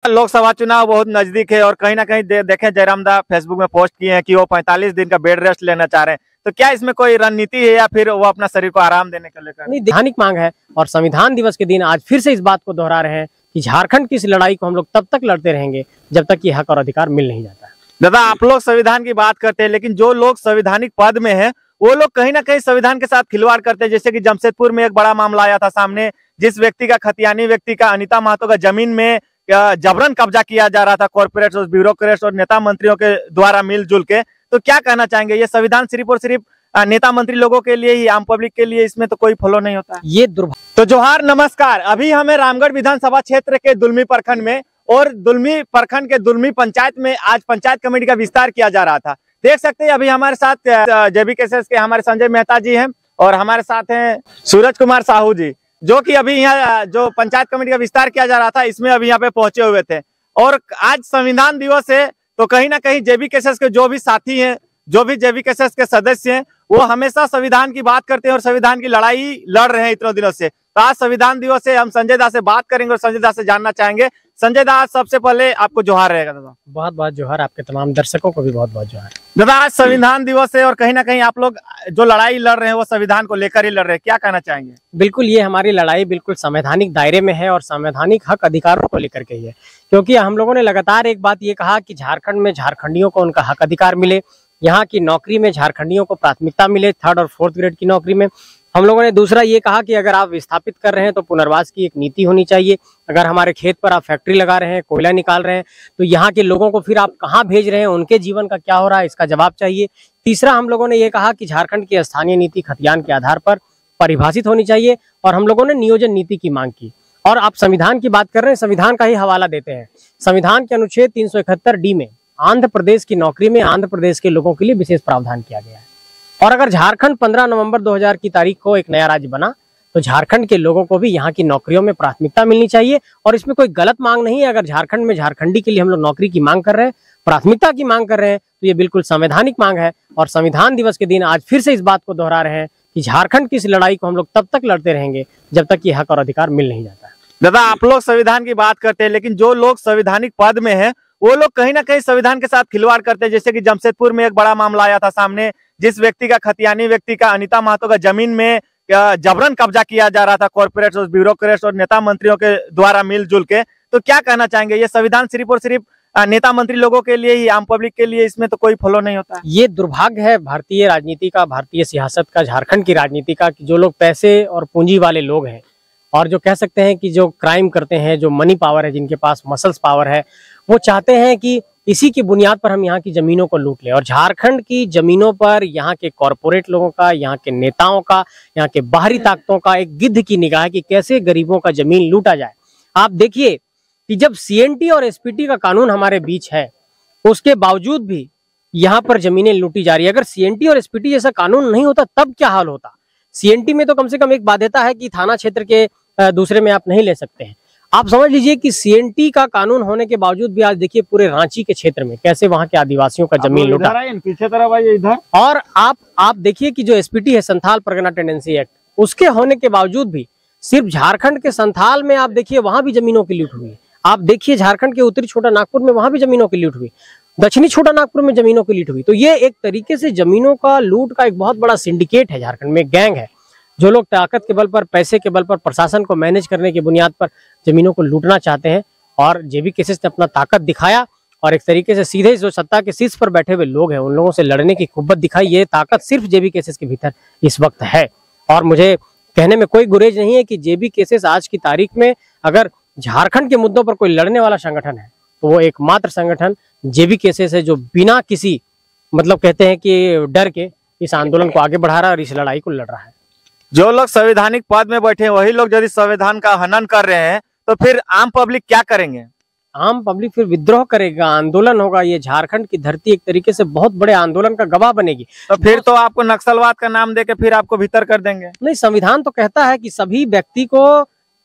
लोकसभा चुनाव बहुत नजदीक है और कहीं ना कहीं देखें जयराम दा फेसबुक में पोस्ट किए हैं कि वो 45 दिन का बेड रेस्ट लेना चाह रहे हैं। तो क्या इसमें कोई रणनीति है या फिर वो अपना शरीर को आराम देने के लेकर? नहीं, संवैधानिक मांग है और संविधान दिवस के दिन आज फिर से इस बात को दोहरा रहे हैं कि झारखंड की इस लड़ाई को हम लोग तब तक लड़ते रहेंगे जब तक ये हक और अधिकार मिल नहीं जाता है। दादा, आप लोग संविधान की बात करते हैं, लेकिन जो लोग संवैधानिक पद में है वो लोग कहीं ना कहीं संविधान के साथ खिलवाड़ करते हैं। जैसे कि जमशेदपुर में एक बड़ा मामला आया था सामने, जिस व्यक्ति का खतियानी व्यक्ति का अनिता महतो का जमीन में जबरन कब्जा किया जा रहा था कॉर्पोरेट और ब्यूरोक्रेट्स और नेता मंत्रियों के द्वारा मिलजुल के। तो क्या कहना चाहेंगे, ये संविधान सिर्फ और सिर्फ नेता मंत्री लोगों के लिए ही, आम पब्लिक के लिए इसमें तो कोई फॉलो नहीं होता? ये दुर्भाग्य। तो जोहार, नमस्कार। अभी हमें रामगढ़ विधानसभा क्षेत्र के दुलमी प्रखंड में और दुलमी प्रखंड के दुलमी पंचायत में आज पंचायत कमेटी का विस्तार किया जा रहा था। देख सकते हैं अभी हमारे साथ जेबीकेएसएस के हमारे संजय मेहता जी हैं और हमारे साथ हैं सूरज कुमार साहू जी, जो कि अभी यहाँ जो पंचायत कमेटी का विस्तार किया जा रहा था इसमें अभी यहाँ पे पहुंचे हुए थे। और आज संविधान दिवस है तो कहीं ना कहीं जेबीकेएसएस के जो भी साथी हैं, जो भी जेबीकेएसएस के सदस्य हैं, वो हमेशा संविधान की बात करते हैं और संविधान की लड़ाई लड़ रहे हैं इतने दिनों से। तो आज संविधान दिवस है, हम संजय दा से बात करेंगे और संजय दा से जानना चाहेंगे। संजय दा, सबसे पहले आपको जोहार रहेगा। दादा, बहुत बहुत जोहार। आपके तमाम दर्शकों को भी बहुत बहुत जोहार। दादा, आज संविधान दिवस है और कहीं ना कहीं आप लोग जो लड़ाई लड़ रहे हैं वो संविधान को लेकर ही लड़ रहे हैं, क्या कहना चाहेंगे? बिल्कुल, ये हमारी लड़ाई बिल्कुल संवैधानिक दायरे में है और संवैधानिक हक अधिकारों को लेकर के ही है। क्योंकि हम लोगों ने लगातार एक बात ये कहा कि झारखंड में झारखंडियों को उनका हक अधिकार मिले, यहाँ की नौकरी में झारखंडियों को प्राथमिकता मिले, 3rd और 4th ग्रेड की नौकरी में। हम लोगों ने दूसरा ये कहा कि अगर आप विस्थापित कर रहे हैं तो पुनर्वास की एक नीति होनी चाहिए। अगर हमारे खेत पर आप फैक्ट्री लगा रहे हैं, कोयला निकाल रहे हैं, तो यहाँ के लोगों को फिर आप कहाँ भेज रहे हैं, उनके जीवन का क्या हो रहा है, इसका जवाब चाहिए। तीसरा हम लोगों ने ये कहा कि झारखंड की स्थानीय नीति खतियान के आधार पर परिभाषित होनी चाहिए और हम लोगों ने नियोजन नीति की मांग की। और आप संविधान की बात कर रहे हैं, संविधान का ही हवाला देते हैं। संविधान के अनुच्छेद 371D में आंध्र प्रदेश की नौकरी में आंध्र प्रदेश के लोगों के लिए विशेष प्रावधान किया गया है। और अगर झारखंड 15 नवंबर 2000 की तारीख को एक नया राज्य बना तो झारखंड के लोगों को भी यहाँ की नौकरियों में प्राथमिकता मिलनी चाहिए। और इसमें कोई गलत मांग नहीं है। अगर झारखंड में झारखंडी के लिए हम लोग नौकरी की मांग कर रहे हैं, प्राथमिकता की मांग कर रहे हैं, तो ये बिल्कुल संवैधानिक मांग है। और संविधान दिवस के दिन आज फिर से इस बात को दोहरा रहे हैं कि झारखंड की इस लड़ाई को हम लोग तब तक लड़ते रहेंगे जब तक ये हक और अधिकार मिल नहीं जाता है। दादा, आप लोग संविधान की बात करते हैं, लेकिन जो लोग संवैधानिक पद में है वो लोग कहीं ना कहीं संविधान के साथ खिलवाड़ करते हैं। जैसे कि जमशेदपुर में एक बड़ा मामला आया था सामने, जिस व्यक्ति का खतियानी व्यक्ति का अनिता महतो का जमीन में जबरन कब्जा किया जा रहा था कॉर्पोरेट्स और ब्यूरोक्रेट्स और नेता मंत्रियों के द्वारा मिलजुल के। तो क्या कहना चाहेंगे, ये संविधान सिर्फ और सिर्फ नेता मंत्री लोगों के लिए ही, आम पब्लिक के लिए इसमें तो कोई फॉलो नहीं होता? ये दुर्भाग्य है भारतीय राजनीति का, भारतीय सियासत का, झारखंड की राजनीति का, कि जो लोग पैसे और पूंजी वाले लोग हैं और जो कह सकते हैं कि जो क्राइम करते हैं, जो मनी पावर है, जिनके पास मसल्स पावर है, वो चाहते हैं कि इसी की बुनियाद पर हम यहाँ की जमीनों को लूट लें। और झारखंड की जमीनों पर यहाँ के कॉरपोरेट लोगों का, यहाँ के नेताओं का, यहाँ के बाहरी ताकतों का एक गिद्ध की निगाह है कि कैसे गरीबों का जमीन लूटा जाए। आप देखिए कि जब सीएनटी और एसपीटी का कानून हमारे बीच है, उसके बावजूद भी यहाँ पर जमीनें लूटी जा रही है। अगर सीएनटी और एसपीटी जैसा कानून नहीं होता तब क्या हाल होता? सीएनटी में तो कम से कम एक बाध्यता है कि थाना क्षेत्र के दूसरे में आप नहीं ले सकते हैं। आप समझ लीजिए कि सीएनटी का कानून होने के बावजूद भी आज देखिए पूरे रांची के क्षेत्र में कैसे वहां के आदिवासियों का जमीन लूटा। पीछे तरफ आइए इधर। और आप देखिए कि जो एसपीटी है, संथाल परगना टेंडेंसी एक्ट, उसके होने के बावजूद भी सिर्फ झारखंड के संथाल में आप देखिए वहां भी जमीनों की लूट हुई है। आप देखिए झारखंड के उत्तरी छोटा नागपुर में वहां भी जमीनों की लूट हुई, दक्षिणी छोटा नागपुर में जमीनों की लूट हुई। तो ये एक तरीके से जमीनों का लूट का एक बहुत बड़ा सिंडिकेट है झारखंड में, गैंग है, जो लोग ताकत के बल पर, पैसे के बल पर, प्रशासन को मैनेज करने की बुनियाद पर जमीनों को लूटना चाहते हैं। और जेबीकेएसएस ने अपना ताकत दिखाया और एक तरीके से सीधे जो सत्ता के शीर्ष पर बैठे हुए लोग हैं उन लोगों से लड़ने की कुव्वत दिखाई। ये ताकत सिर्फ जेबीकेएसएस के भीतर इस वक्त है। और मुझे कहने में कोई गुरेज नहीं है कि जेबीकेएसएस आज की तारीख में अगर झारखंड के मुद्दों पर कोई लड़ने वाला संगठन है तो वो एकमात्र संगठन जेबीकेएसएस है, जो बिना किसी मतलब कहते हैं कि डर के इस आंदोलन को आगे बढ़ा रहा है और इस लड़ाई को लड़ रहा है। जो लोग संवैधानिक पद में बैठे हैं वही लोग यदि संविधान का हनन कर रहे हैं तो फिर आम पब्लिक क्या करेंगे? आम पब्लिक फिर विद्रोह करेगा, आंदोलन होगा। ये झारखंड की धरती एक तरीके से बहुत बड़े आंदोलन का गवाह बनेगी। तो फिर तो आपको नक्सलवाद का नाम देके फिर आपको भीतर कर देंगे। नहीं, संविधान तो कहता है कि सभी व्यक्ति को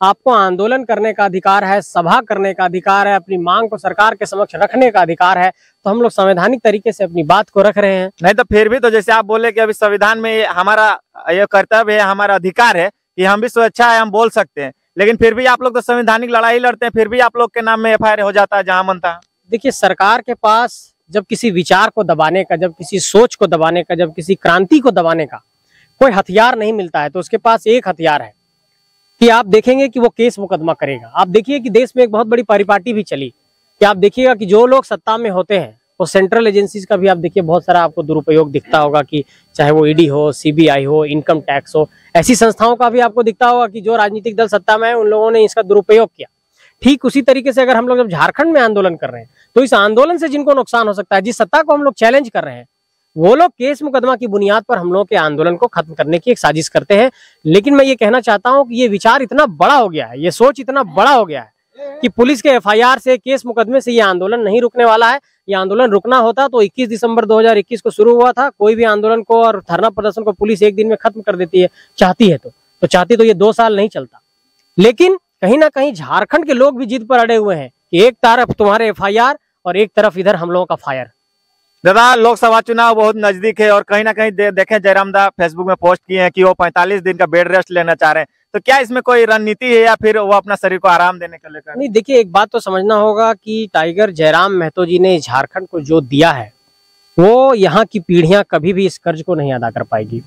आपको आंदोलन करने का अधिकार है, सभा करने का अधिकार है, अपनी मांग को सरकार के समक्ष रखने का अधिकार है। तो हम लोग संवैधानिक तरीके से अपनी बात को रख रहे हैं। नहीं तो फिर भी तो जैसे आप बोले कि अभी संविधान में हमारा ये कर्तव्य है, हमारा अधिकार है कि हम भी स्वेच्छा है हम बोल सकते हैं, लेकिन फिर भी आप लोग तो संवैधानिक लड़ाई लड़ते हैं, फिर भी आप लोग के नाम में एफआईआर हो जाता है जहां मन था। देखिए, सरकार के पास जब किसी विचार को दबाने का, जब किसी सोच को दबाने का, जब किसी क्रांति को दबाने का कोई हथियार नहीं मिलता है, तो उसके पास एक हथियार है कि आप देखेंगे कि वो केस मुकदमा करेगा। आप देखिए कि देश में एक बहुत बड़ी परिपाटी भी चली कि आप देखिएगा कि जो लोग सत्ता में होते हैं वो सेंट्रल एजेंसीज का भी आप देखिए बहुत सारा आपको दुरुपयोग दिखता होगा, कि चाहे वो ईडी हो, सीबीआई हो, इनकम टैक्स हो, ऐसी संस्थाओं का भी आपको दिखता होगा कि जो राजनीतिक दल सत्ता में है उन लोगों ने इसका दुरुपयोग किया। ठीक उसी तरीके से अगर हम लोग जब झारखंड में आंदोलन कर रहे हैं तो इस आंदोलन से जिनको नुकसान हो सकता है, जिस सत्ता को हम लोग चैलेंज कर रहे हैं, वो लोग केस मुकदमा की बुनियाद पर हम लोगों के आंदोलन को खत्म करने की एक साजिश करते हैं। लेकिन मैं ये कहना चाहता हूं कि ये विचार इतना बड़ा हो गया है, ये सोच इतना बड़ा हो गया है कि पुलिस के एफआईआर से, केस मुकदमे से ये आंदोलन नहीं रुकने वाला है। ये आंदोलन रुकना होता तो 21 दिसंबर 2021 को शुरू हुआ था। कोई भी आंदोलन को और धरना प्रदर्शन को पुलिस एक दिन में खत्म कर देती है, चाहती है तो चाहती तो ये 2 साल नहीं चलता। लेकिन कहीं ना कहीं झारखंड के लोग भी जिद पर अड़े हुए हैं कि एक तरफ तुम्हारे एफआईआर और एक तरफ इधर हम लोगों का फायर। दादा, लोकसभा चुनाव बहुत नजदीक है और कहीं ना कहीं देखें जयराम दा फेसबुक में पोस्ट किए हैं कि वो 45 दिन का बेड रेस्ट लेना चाह रहे हैं, तो क्या इसमें कोई रणनीति है या फिर वो अपना शरीर को आराम देने को लेकर? नहीं, देखिए, एक बात तो समझना होगा कि टाइगर जयराम महतो जी ने झारखंड को जो दिया है वो यहाँ की पीढ़ियां कभी भी इस कर्ज को नहीं अदा कर पाएगी।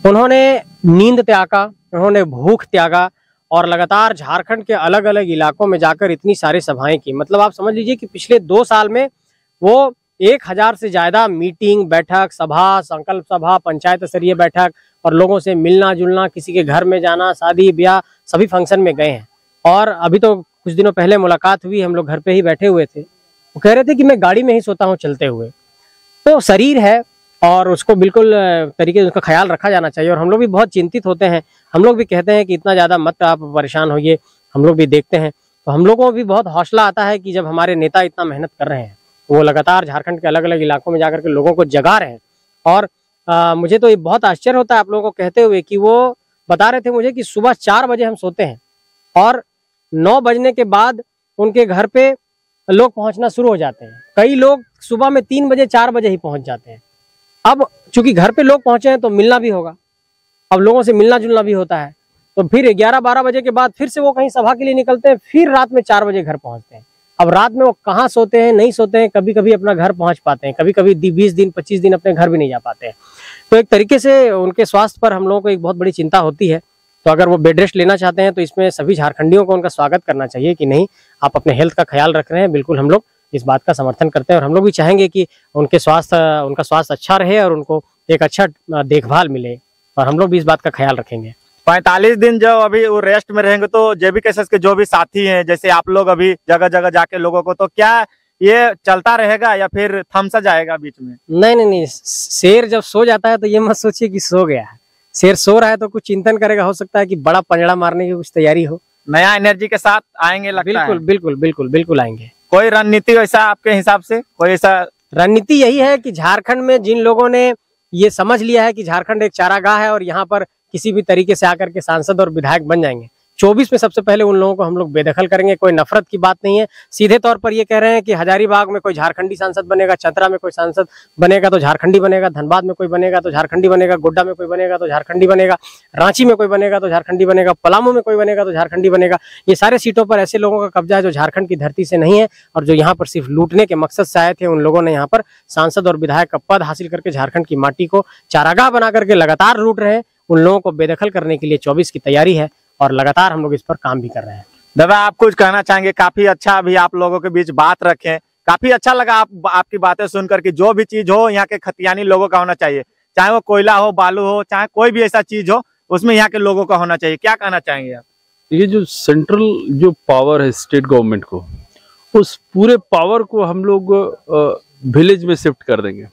उन्होंने नींद त्यागा, उन्होंने भूख त्यागा और लगातार झारखंड के अलग अलग इलाकों में जाकर इतनी सारी सभाएं की। मतलब आप समझ लीजिए कि पिछले 2 साल में वो 1000 से ज्यादा मीटिंग, बैठक, सभा, संकल्प सभा, पंचायत स्तरीय बैठक और लोगों से मिलना जुलना, किसी के घर में जाना, शादी ब्याह, सभी फंक्शन में गए हैं। और अभी तो कुछ दिनों पहले मुलाकात हुई, हम लोग घर पे ही बैठे हुए थे, वो कह रहे थे कि मैं गाड़ी में ही सोता हूँ चलते हुए। तो शरीर है और उसको बिल्कुल तरीके से उसका ख्याल रखा जाना चाहिए। और हम लोग भी बहुत चिंतित होते हैं, हम लोग भी कहते हैं कि इतना ज़्यादा मत आप परेशान होइए, हम लोग भी देखते हैं। तो हम लोगों को भी बहुत हौसला आता है कि जब हमारे नेता इतना मेहनत कर रहे हैं, वो लगातार झारखंड के अलग अलग इलाकों में जाकर के लोगों को जगा रहे हैं। और मुझे तो ये बहुत आश्चर्य होता है आप लोगों को कहते हुए कि वो बता रहे थे मुझे कि सुबह 4 बजे हम सोते हैं और 9 बजने के बाद उनके घर पे लोग पहुंचना शुरू हो जाते हैं। कई लोग सुबह में 3 बजे 4 बजे ही पहुंच जाते हैं। अब चूंकि घर पे लोग पहुंचे हैं तो मिलना भी होगा, अब लोगों से मिलना जुलना भी होता है। तो फिर 11-12 बजे के बाद फिर से वो कहीं सभा के लिए निकलते हैं, फिर रात में 4 बजे घर पहुंचते हैं। अब रात में वो कहाँ सोते हैं, नहीं सोते हैं, कभी कभी अपना घर पहुंच पाते हैं, कभी कभी 20 दिन 25 दिन अपने घर भी नहीं जा पाते हैं। तो एक तरीके से उनके स्वास्थ्य पर हम लोगों को एक बहुत बड़ी चिंता होती है। तो अगर वो बेड रेस्ट लेना चाहते हैं तो इसमें सभी झारखंडियों को उनका स्वागत करना चाहिए कि नहीं, आप अपने हेल्थ का ख्याल रख रहे हैं। बिल्कुल हम लोग इस बात का समर्थन करते हैं और हम लोग भी चाहेंगे कि उनका स्वास्थ्य अच्छा रहे और उनको एक अच्छा देखभाल मिले, और हम लोग भी इस बात का ख्याल रखेंगे। 45 दिन जो अभी वो रेस्ट में रहेंगे तो जेबीकेएसएस के जो भी साथी हैं, जैसे आप लोग अभी जगह जगह जाके लोगों को, तो क्या ये चलता रहेगा या फिर थम सा जाएगा बीच में? नहीं, शेर जब सो जाता है तो ये मत सोचिए कि सो गया है। शेर सो रहा है तो कुछ चिंतन करेगा, हो सकता है कि बड़ा पंजड़ा मारने की कुछ तैयारी हो। नया एनर्जी के साथ आएंगे लगता है। बिल्कुल आएंगे। कोई रणनीति वैसा आपके हिसाब से, कोई ऐसा रणनीति? यही है कि झारखंड में जिन लोगों ने ये समझ लिया है कि झारखंड एक चारागाह है और यहाँ पर किसी भी तरीके से आकर के सांसद और विधायक बन जाएंगे, 24 में सबसे पहले उन लोगों को हम लोग बेदखल करेंगे। कोई नफरत की बात नहीं है, सीधे तौर पर ये कह रहे हैं कि हजारीबाग में कोई झारखंडी सांसद बनेगा, चतरा में कोई सांसद बनेगा तो झारखंडी बनेगा, धनबाद में कोई बनेगा तो झारखंडी बनेगा, गोड्डा में कोई बनेगा तो झारखंडी बनेगा, रांची में कोई बनेगा तो झारखंडी बनेगा, पलामू में कोई बनेगा तो झारखंडी बनेगा। ये सारे सीटों पर ऐसे लोगों का कब्जा है जो झारखंड की धरती से नहीं है और जो यहाँ पर सिर्फ लूटने के मकसद से आए थे। उन लोगों ने यहाँ पर सांसद और विधायक का पद हासिल करके झारखंड की माटी को चारागाह बना करके लगातार लूट रहे हैं। उन लोगों को बेदखल करने के लिए 24 की तैयारी है और लगातार हम लोग इस पर काम भी कर रहे हैं। दादा, आप कुछ कहना चाहेंगे? काफी अच्छा अभी आप लोगों के बीच बात रखें, काफी अच्छा लगा आपकी बातें सुनकर कि जो भी चीज हो यहाँ के खतियानी लोगों का होना चाहिए, चाहे वो कोयला हो, बालू हो, चाहे कोई भी ऐसा चीज हो, उसमें यहाँ के लोगों का होना चाहिए। क्या कहना चाहेंगे आप? ये जो सेंट्रल जो पावर है स्टेट गवर्नमेंट को, उस पूरे पावर को हम लोग विलेज में शिफ्ट कर देंगे,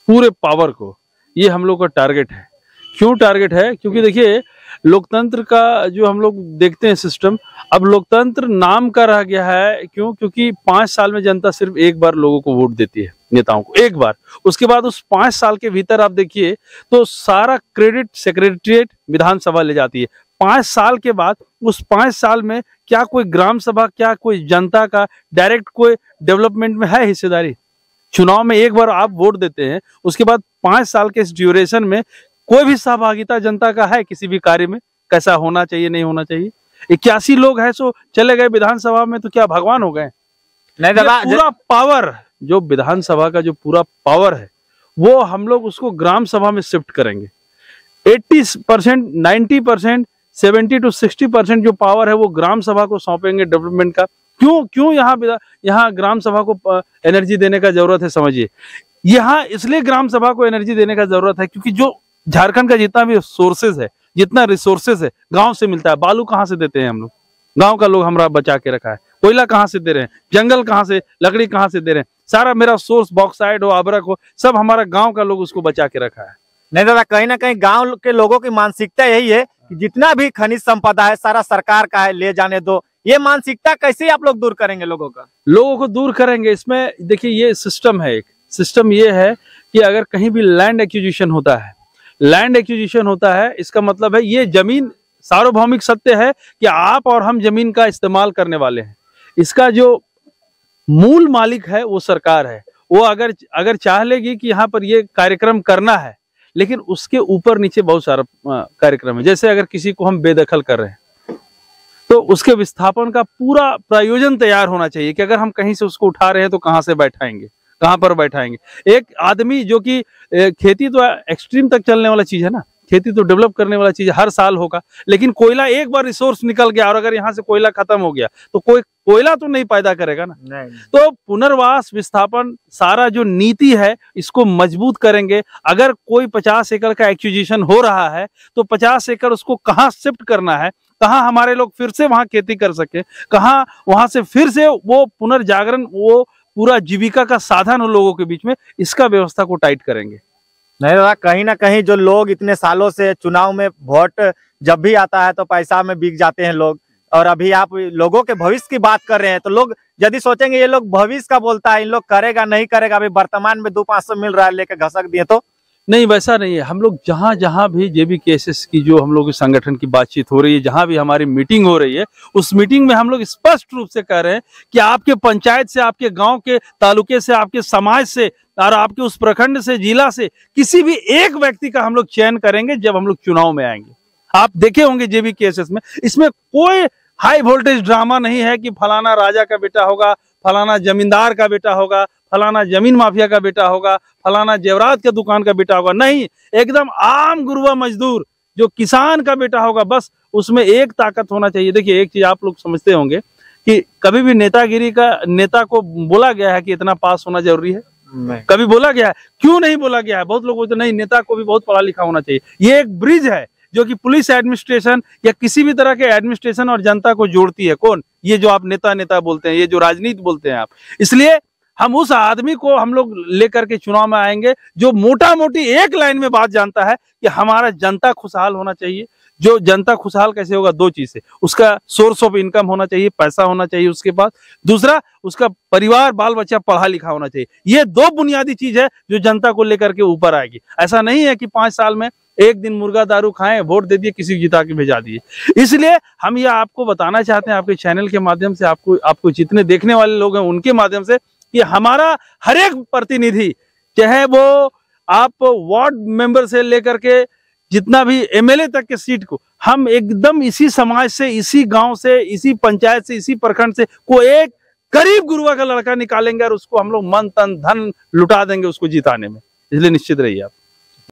पूरे पावर को। ये हम लोग का टारगेट है। क्यों टारगेट है? क्योंकि देखिए, लोकतंत्र का जो हम लोग देखते हैं सिस्टम, अब लोकतंत्र नाम का रह गया है। क्यों? क्योंकि 5 साल में जनता सिर्फ एक बार लोगों को वोट देती है, नेताओं को एक बार। उसके बाद उस 5 साल के भीतर आप देखिए तो सारा क्रेडिट सेक्रेटरिएट विधानसभा ले जाती है। 5 साल के बाद उस 5 साल में क्या कोई ग्राम सभा, क्या कोई जनता का डायरेक्ट कोई डेवलपमेंट में है हिस्सेदारी? चुनाव में एक बार आप वोट देते हैं, उसके बाद 5 साल के इस ड्यूरेशन में कोई भी सहभागिता जनता का है किसी भी कार्य में? कैसा होना चाहिए, नहीं होना चाहिए? 81 लोग हैं सो चले गए विधानसभा में, तो क्या भगवान हो गए? नहीं दादा, पूरा पावर जो विधानसभा का जो पूरा पावर है वो हम लोग उसको ग्राम सभा में शिफ्ट करेंगे। 80%, 90%, 70 to 60% जो पावर है वो ग्राम सभा को सौंपेंगे डेवलपमेंट का। क्यों यहाँ ग्राम सभा को एनर्जी देने का जरूरत है? समझिए, यहाँ इसलिए ग्राम सभा को एनर्जी देने का जरूरत है क्योंकि जो झारखंड का जितना भी सोर्सेज है, जितना रिसोर्सेज है, गांव से मिलता है। बालू कहाँ से देते हैं हम लोग? गांव का लोग हमारा बचा के रखा है। कोयला कहाँ से दे रहे हैं? जंगल कहाँ से, लकड़ी कहाँ से दे रहे हैं? सारा मेरा सोर्स बॉक्साइड हो, अबरक हो, सब हमारा गांव का लोग उसको बचा के रखा है। नहीं दादा, कहीं ना कहीं गांव के लोगों की मानसिकता यही है कि जितना भी खनिज संपदा है सारा सरकार का है, ले जाने दो। ये मानसिकता कैसे आप लोग दूर करेंगे लोगों का? लोगों को दूर करेंगे, इसमें देखिए ये सिस्टम है। एक सिस्टम ये है कि अगर कहीं भी लैंड एक्विजिशन होता है, लैंड एक्विजिशन होता है, इसका मतलब है ये जमीन सार्वभौमिक सत्य है कि आप और हम जमीन का इस्तेमाल करने वाले हैं। इसका जो मूल मालिक है वो सरकार है। वो अगर चाह लेगी कि यहाँ पर ये कार्यक्रम करना है, लेकिन उसके ऊपर नीचे बहुत सारा कार्यक्रम है। जैसे अगर किसी को हम बेदखल कर रहे हैं तो उसके विस्थापन का पूरा प्रयोजन तैयार होना चाहिए कि अगर हम कहीं से उसको उठा रहे हैं तो कहाँ से बैठाएंगे, कहाँ पर बैठाएंगे। एक आदमी जो कि खेती तो एक्सट्रीम तक चलने वाला चीज है ना, खेती तो डेवलप करने वाला चीज हर साल होगा, लेकिन कोयला एक बार रिसोर्स निकल गया और अगर यहाँ से कोयला खत्म हो गया तो कोई कोयला तो नहीं पैदा करेगा ना। नहीं। तो पुनर्वास, विस्थापन, सारा जो नीति है इसको मजबूत करेंगे। अगर कोई 50 एकड़ का एक्विजिशन हो रहा है तो 50 एकड़ उसको कहाँ शिफ्ट करना है, कहाँ हमारे लोग फिर से वहां खेती कर सके, कहाँ वहां से फिर से वो पुनर्जागरण, वो पूरा जीविका का साधन हो लोगों के बीच में, इसका व्यवस्था को टाइट करेंगे। नहीं दादा, कहीं ना कहीं जो लोग इतने सालों से चुनाव में वोट जब भी आता है तो पैसा में बिक जाते हैं लोग, और अभी आप लोगों के भविष्य की बात कर रहे हैं तो लोग यदि सोचेंगे ये लोग भविष्य का बोलता है, इन लोग करेगा नहीं करेगा, अभी वर्तमान में 200-500 मिल रहा है लेके घसक दिए, तो नहीं, वैसा नहीं है। हम लोग जहां भी JBKSS की जो हम लोग के संगठन की बातचीत हो रही है, जहां भी हमारी मीटिंग हो रही है, उस मीटिंग में हम लोग स्पष्ट रूप से कह रहे हैं कि आपके पंचायत से, आपके गांव के तालुके से, आपके समाज से और आपके उस प्रखंड से, जिला से किसी भी एक व्यक्ति का हम लोग चयन करेंगे जब हम लोग चुनाव में आएंगे। आप देखे होंगे JBKSS में, इसमें कोई हाई वोल्टेज ड्रामा नहीं है कि फलाना राजा का बेटा होगा, फलाना जमींदार का बेटा होगा, फलाना जमीन माफिया का बेटा होगा, फलाना जेवरात के दुकान का बेटा होगा। नहीं, एकदम आम गुरुआ मजदूर जो किसान का बेटा होगा, बस उसमें एक ताकत होना चाहिए। देखिए, एक चीज आप लोग समझते होंगे कि कभी भी नेतागिरी का नेता को बोला गया है कि इतना पास होना जरूरी है? कभी बोला गया है? क्यों नहीं बोला गया है? बहुत लोग बोलते नहीं, नेता को भी बहुत पढ़ा लिखा होना चाहिए। ये एक ब्रिज है जो कि पुलिस एडमिनिस्ट्रेशन या किसी भी तरह के एडमिनिस्ट्रेशन और जनता को जोड़ती है। कौन? ये जो आप नेता बोलते हैं, ये जो राजनीति बोलते हैं आप। इसलिए हम उस आदमी को हम लोग लेकर के चुनाव में आएंगे जो मोटा मोटी एक लाइन में बात जानता है कि हमारा जनता खुशहाल होना चाहिए। जो जनता खुशहाल कैसे होगा? दो चीज से, उसका सोर्स ऑफ इनकम होना चाहिए, पैसा होना चाहिए उसके पास, दूसरा उसका परिवार, बाल बच्चा पढ़ा लिखा होना चाहिए। ये दो बुनियादी चीज है जो जनता को लेकर के ऊपर आएगी। ऐसा नहीं है कि 5 साल में एक दिन मुर्गा दारू खाएं, वोट दे दिए, किसी को जिता के भेजा दिए। इसलिए हम ये आपको बताना चाहते हैं आपके चैनल के माध्यम से, आपको जितने देखने वाले लोग हैं उनके माध्यम से, कि हमारा हर एक प्रतिनिधि, चाहे वो आप वार्ड मेंबर से लेकर के जितना भी MLA तक के सीट को, हम एकदम इसी समाज से, इसी गांव से, इसी पंचायत से, इसी प्रखंड से कोई एक गरीब गुरुआ का लड़का निकालेंगे और उसको हम लोग मन तन धन लुटा देंगे उसको जिताने में। इसलिए निश्चित रहिए आप।